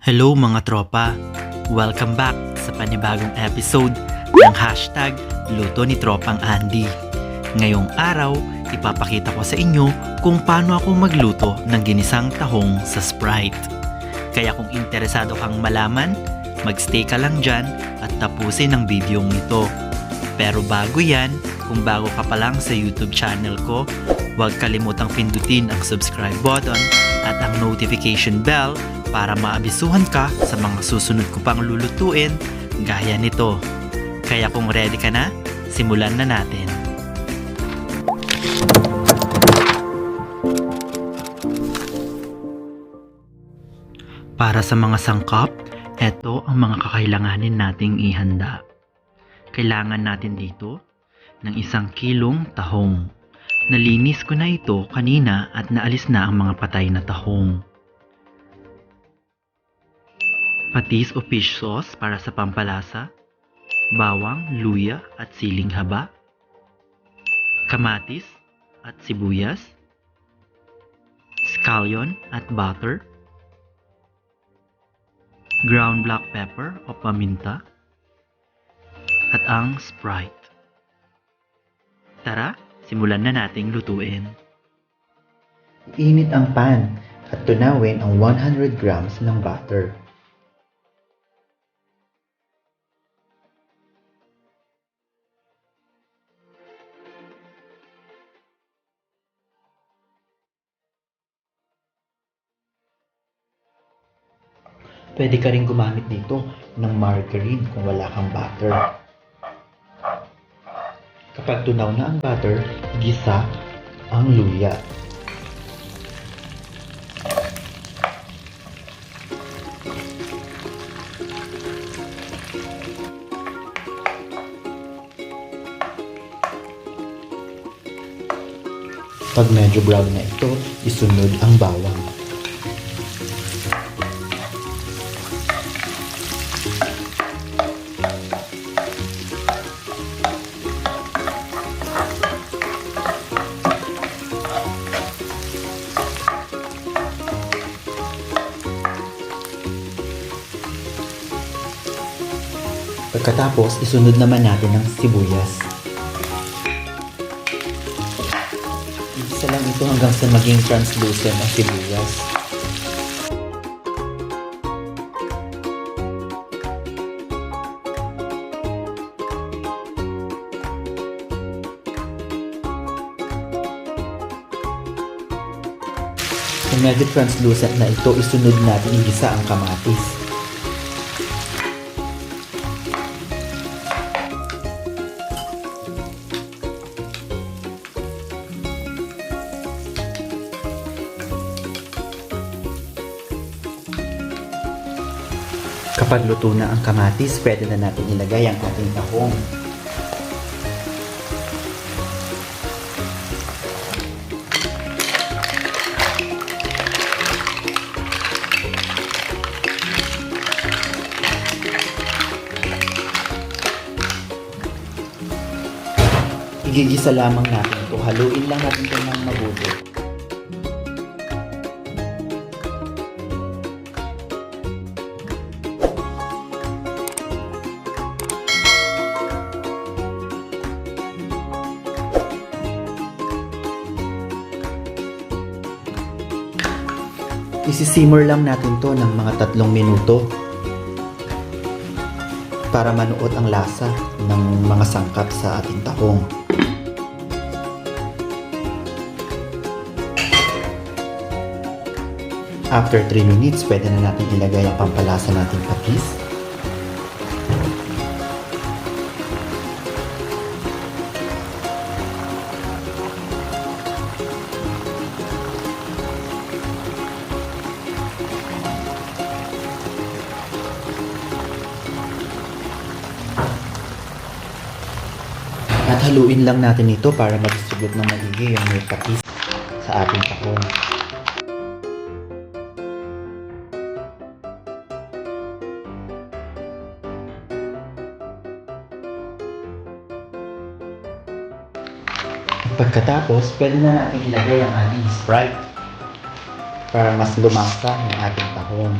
Hello mga tropa! Welcome back sa panibagong episode ng hashtag Luto ni Tropang Andy. Ngayong araw, ipapakita ko sa inyo kung paano ako magluto ng ginisang tahong sa Sprite. Kaya kung interesado kang malaman, magstay ka lang dyan at tapusin ang video ito. Pero bago yan, kung bago ka pa lang sa YouTube channel ko, huwag kalimutang pindutin ang subscribe button at ang notification bell para maabisuhan ka sa mga susunod ko pang lulutuin gaya nito. Kaya kung ready ka na, simulan na natin. Para sa mga sangkap, eto ang mga kakailanganin nating ihanda. Kailangan natin dito ng 1 kilong tahong. Nalinis ko na ito kanina at naalis na ang mga patay na tahong. Patis o fish sauce para sa pampalasa, bawang, luya at siling haba, kamatis at sibuyas, scallion at butter, ground black pepper o paminta, at ang Sprite. Tara, simulan na nating lutuin. Iinit ang pan at tunawin ang 100 grams ng butter. Pwede ka rin gumamit dito ng margarine kung wala kang butter. Kapag tunaw na ang butter, gisa ang luya. Pag medyo brown na ito, isunod ang bawang. Pagkatapos, isunod naman natin ang sibuyas. Igisa lang ito hanggang sa maging translucent ang sibuyas. Kung medyo translucent na ito, isunod natin igisa ang kamatis. Kapag luto na ang kamatis, pwede na natin ilagay ang ating tahong. Igigisa lamang natin ito. Haluin lang natin ito ng mabuti. Isisimmer lang natin to ng mga 3 minuto para manuot ang lasa ng mga sangkap sa ating tahong. After 3 minutes, pwede na natin ilagay ang pampalasa nating patis. At haluin lang natin ito para mag-distribute ng maigi yung may patis sa ating tahong. Pagkatapos, pwede na natin ilagay ang ating Sprite para mas lumasa ang ating tahong.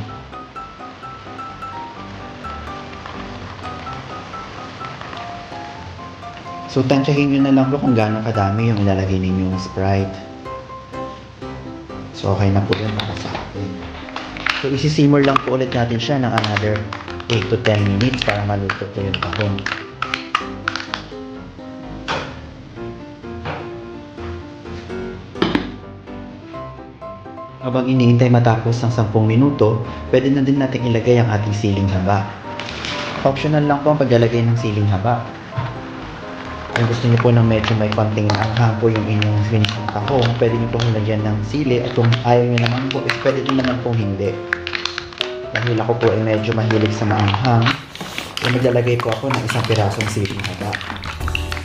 So, tansyahin nyo na lang po kung gaano kadami yung ilalagay ninyong Sprite. So, okay na po yun para sa akin. So, isisimmer lang po ulit natin siya ng another 8 to 10 minutes para maluto po yung tahong. Habang iniintay matapos ng 10 minuto, pwede na din natin ilagay ang ating siling haba. Optional lang po ang paglalagay ng siling haba. Kung gusto niyo po ng medyo may konting anghang po yung inyong finished tahong, pwede niyo pong ilagyan ng sili, at kung ayaw niyo naman po, is pwede din naman pong hindi. Dahil ako po ay medyo mahilig sa maanghang, maglalagay po ako ng isang pirasong siling haba.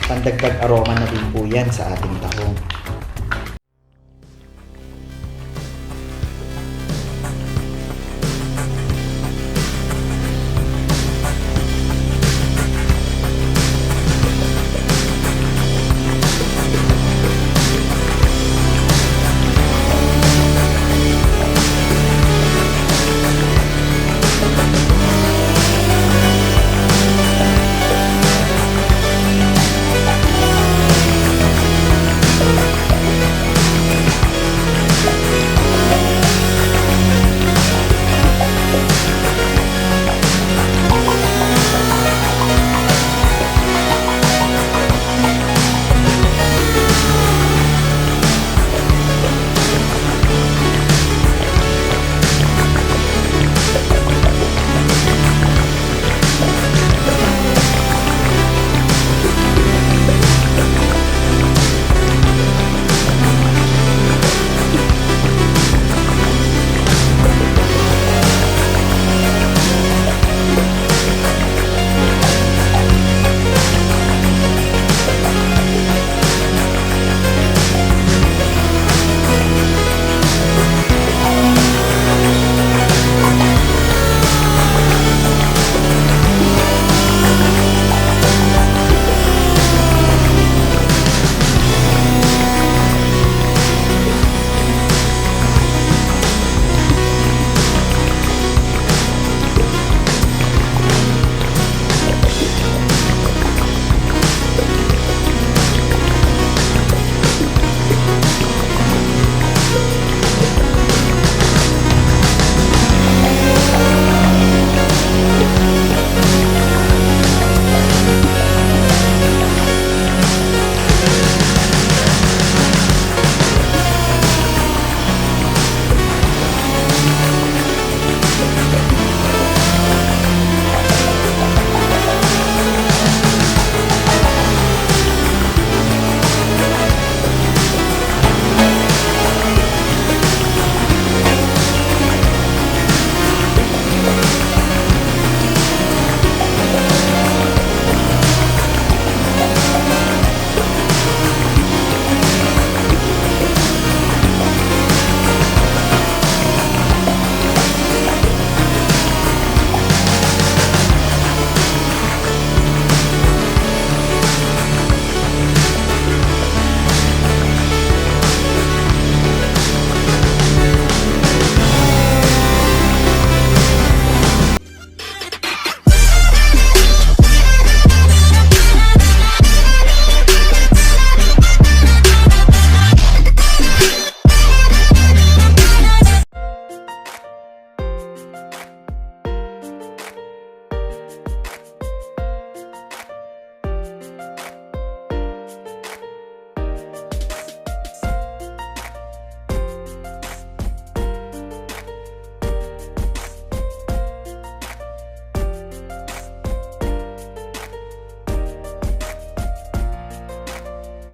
Pandagdag aroma na din po yan sa ating tahong.